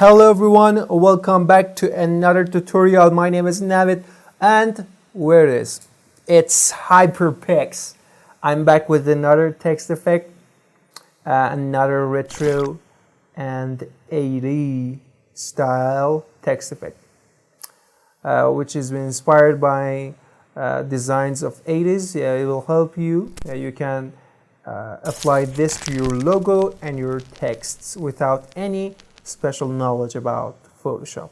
Hello everyone, welcome back to another tutorial. My name is Navid and where it is? It's HyperPix. I'm back with another text effect, another retro and 80 style text effect, which has been inspired by designs of 80s. It will help you. You can apply this to your logo and your texts without any special knowledge about Photoshop.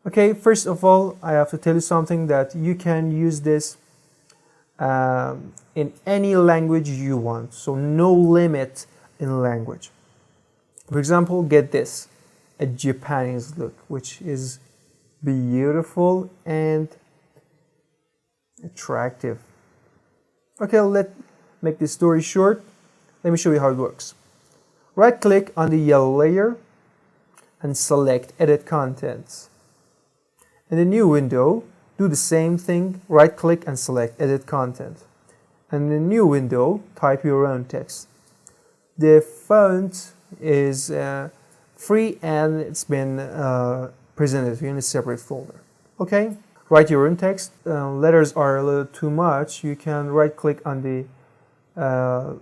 Okay, first of all, I have to tell you something that you can use this in any language you want, so no limit in language. For example, get this, a Japanese look, which is beautiful and attractive. Okay, let's make this story short. Let me show you how it works. Right click on the yellow layer and select Edit Contents. In the new window, do the same thing, right click and select Edit Content. And in the new window, type your own text. The font is free and it's been presented to you in a separate folder. Okay, write your own text. Letters are a little too much. You can right click on the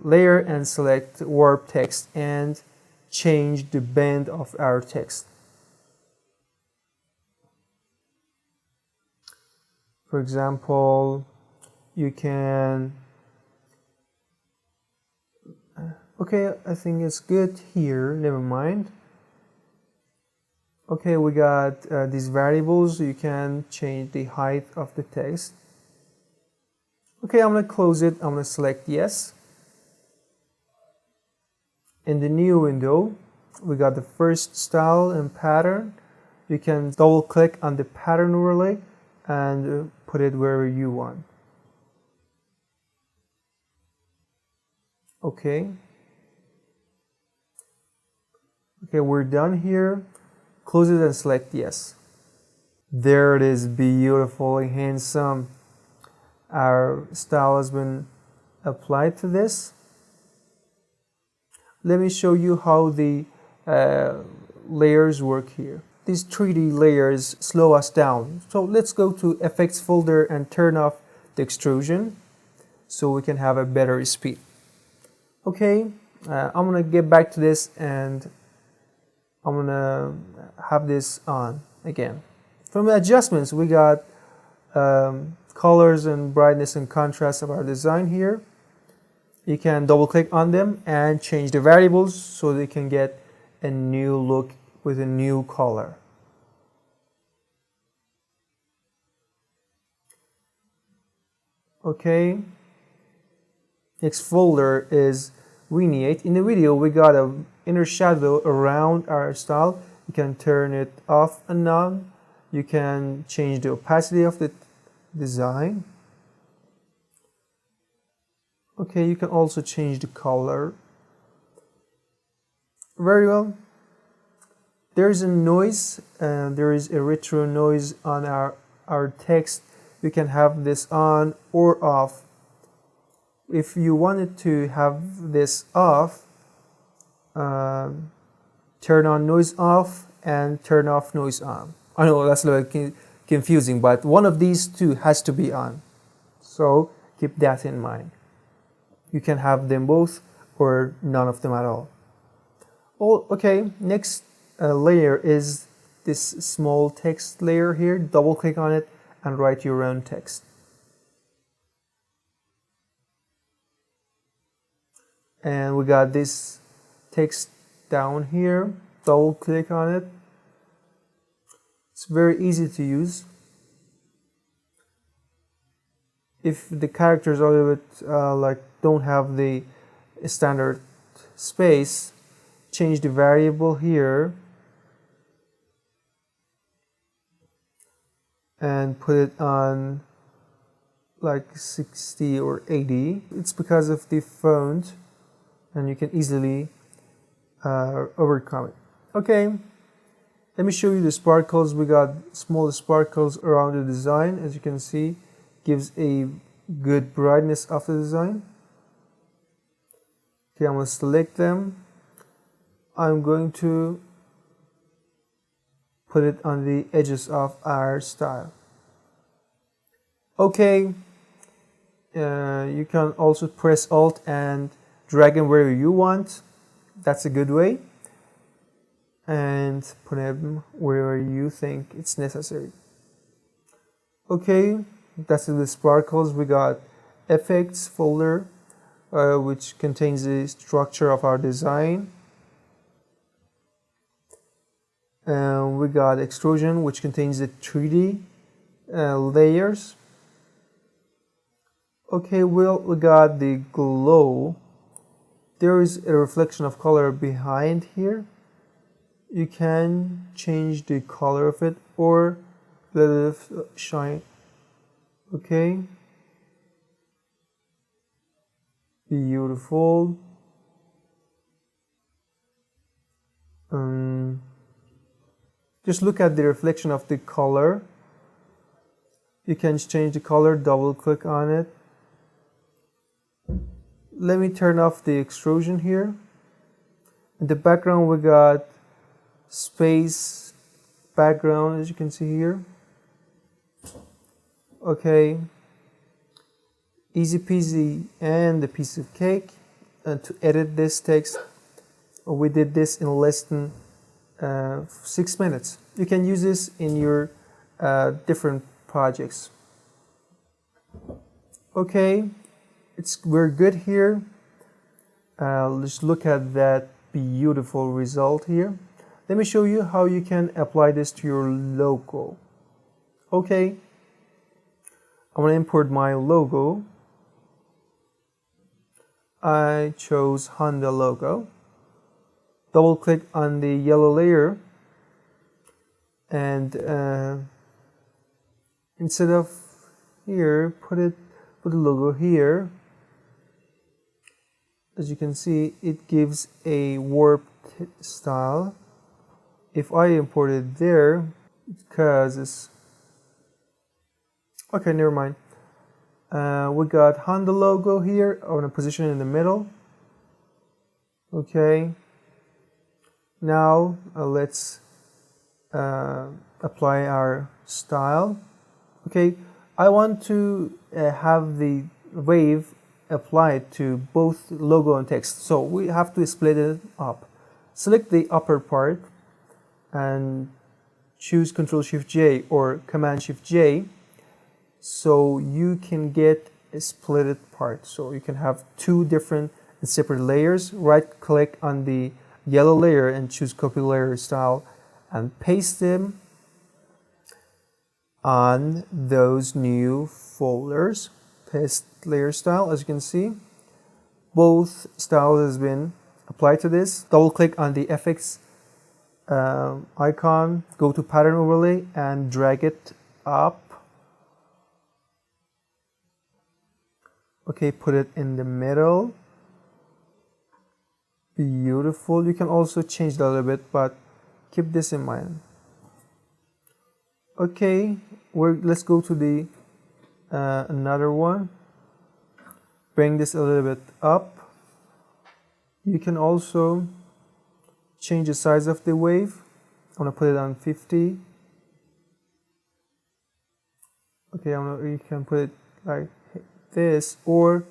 layer and select warp text and change the bend of our text. For example, you can, okay, I think it's good here, never mind. Okay, we got these variables. You can change the height of the text. Okay, I'm going to close it. I'm going to select yes. In the new window, we got the first style and pattern. You can double click on the pattern overlay and put it wherever you want. Okay. Okay, we're done here. Close it and select yes. There it is, beautiful and handsome. Our style has been applied to this. Let me show you how the layers work here. These 3D layers slow us down. So let's go to Effects folder and turn off the extrusion so we can have a better speed. Okay, I'm going to get back to this and I'm going to have this on again. From the adjustments, we got colors and brightness and contrast of our design here. You can double click on them and change the variables so they can get a new look with a new color. Okay, next folder is vignette. In the video we got an inner shadow around our style. You can turn it off and on. You can change the opacity of the design. Okay, you can also change the color. Very well. There is a noise, there is a retro noise on our text. You can have this on or off. If you wanted to have this off, turn on noise off and turn off noise on. I know that's a little confusing, but one of these two has to be on. So keep that in mind. You can have them both or none of them at all. Oh, okay, next layer is this small text layer here. Double click on it and write your own text. And we got this text down here. Double click on it. It's very easy to use. If the characters are a little bit like don't have the standard space, change the variable here and put it on like 60 or 80. It's because of the font and you can easily overcome it. Okay, let me show you the sparkles. We got small sparkles around the design. As you can see, gives a good brightness of the design. Okay, I'm going to select them. I'm going to put it on the edges of our style. Okay, you can also press Alt and drag them wherever you want. That's a good way. And put them wherever you think it's necessary. Okay, that's the sparkles. We got effects folder, which contains the structure of our design. We got extrusion, which contains the 3D layers. Okay, well, we got the glow. There is a reflection of color behind here. You can change the color of it or let it shine. Okay, beautiful. Just look at the reflection of the color. You can change the color, double click on it. Let me turn off the extrusion here. In the background we got space background, as you can see here. Okay, easy peasy and a piece of cake. And to edit this text, we did this in less than 6 minutes. You can use this in your different projects. Okay, we're good here. Let's look at that beautiful result here. Let me show you how you can apply this to your logo. Okay, I'm going to import my logo. I chose Honda logo. Double click on the yellow layer and instead of here, put the logo here. As you can see, it gives a warped style. If I import it there, because it's okay, never mind. We got Honda logo here. I want to position it in the middle. Okay. Now let's apply our style. Okay, I want to have the wave applied to both logo and text, so we have to split it up. Select the upper part and choose Ctrl-Shift-J or Command-Shift-J so you can get a splitted part, so you can have two different and separate layers. Right click on the yellow layer and choose copy layer style and paste them on those new folders. Paste layer style. As you can see, both styles has been applied to this. Double click on the FX icon, go to pattern overlay and drag it up. Okay, put it in the middle. Beautiful. You can also change that a little bit, but keep this in mind. Okay, let's go to the another one. Bring this a little bit up. You can also change the size of the wave. I'm gonna put it on 50. Okay, you can put it like this, or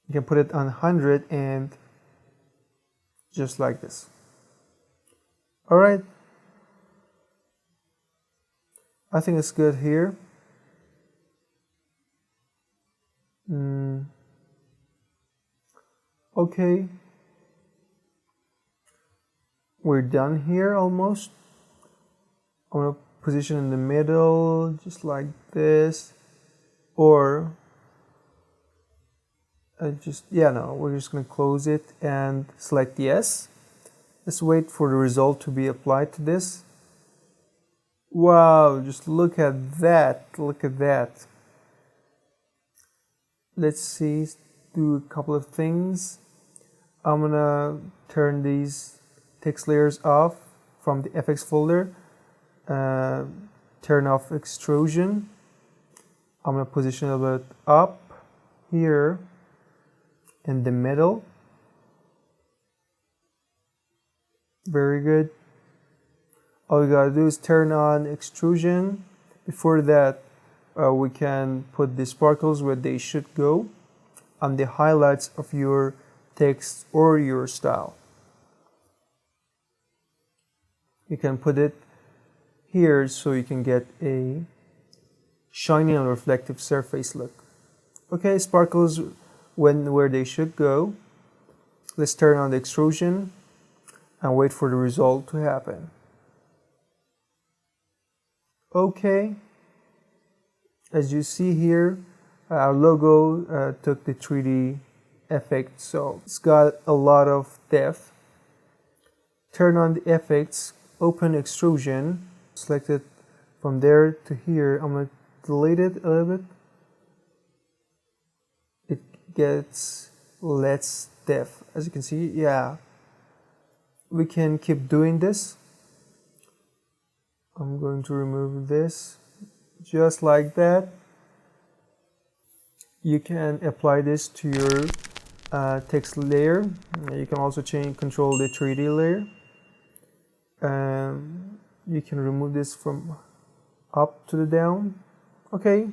you can put it on 100 and just like this. All right, I think it's good here. Okay, we're done here almost. I'm gonna position in the middle just like this, or we're just gonna close it and select yes. Let's wait for the result to be applied to this. Wow, just look at that, look at that. Let's see, do a couple of things. I'm gonna turn these text layers off from the FX folder, turn off extrusion. I'm gonna position it a bit up here in the middle. Very good. All we gotta do is turn on extrusion. Before that, we can put the sparkles where they should go on the highlights of your text or your style. You can put it here so you can get a shiny and reflective surface look. Okay, sparkles where they should go. Let's turn on the extrusion and wait for the result to happen. Okay, as you see here, our logo took the 3D effect, so it's got a lot of depth. Turn on the effects, open extrusion, select it from there to here. I'm going to delete it a little bit. It gets less depth, as you can see. Yeah, we can keep doing this. I'm going to remove this just like that. You can apply this to your text layer. You can also control the 3D layer. You can remove this from up to the down. Okay,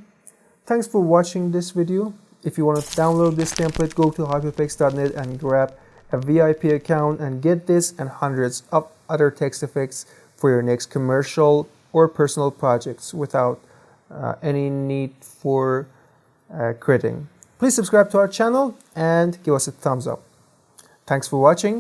thanks for watching this video. If you want to download this template, go to hyperpix.net and grab a VIP account and get this and hundreds of other text effects for your next commercial or personal projects without any need for crediting. Please subscribe to our channel and give us a thumbs up. Thanks for watching.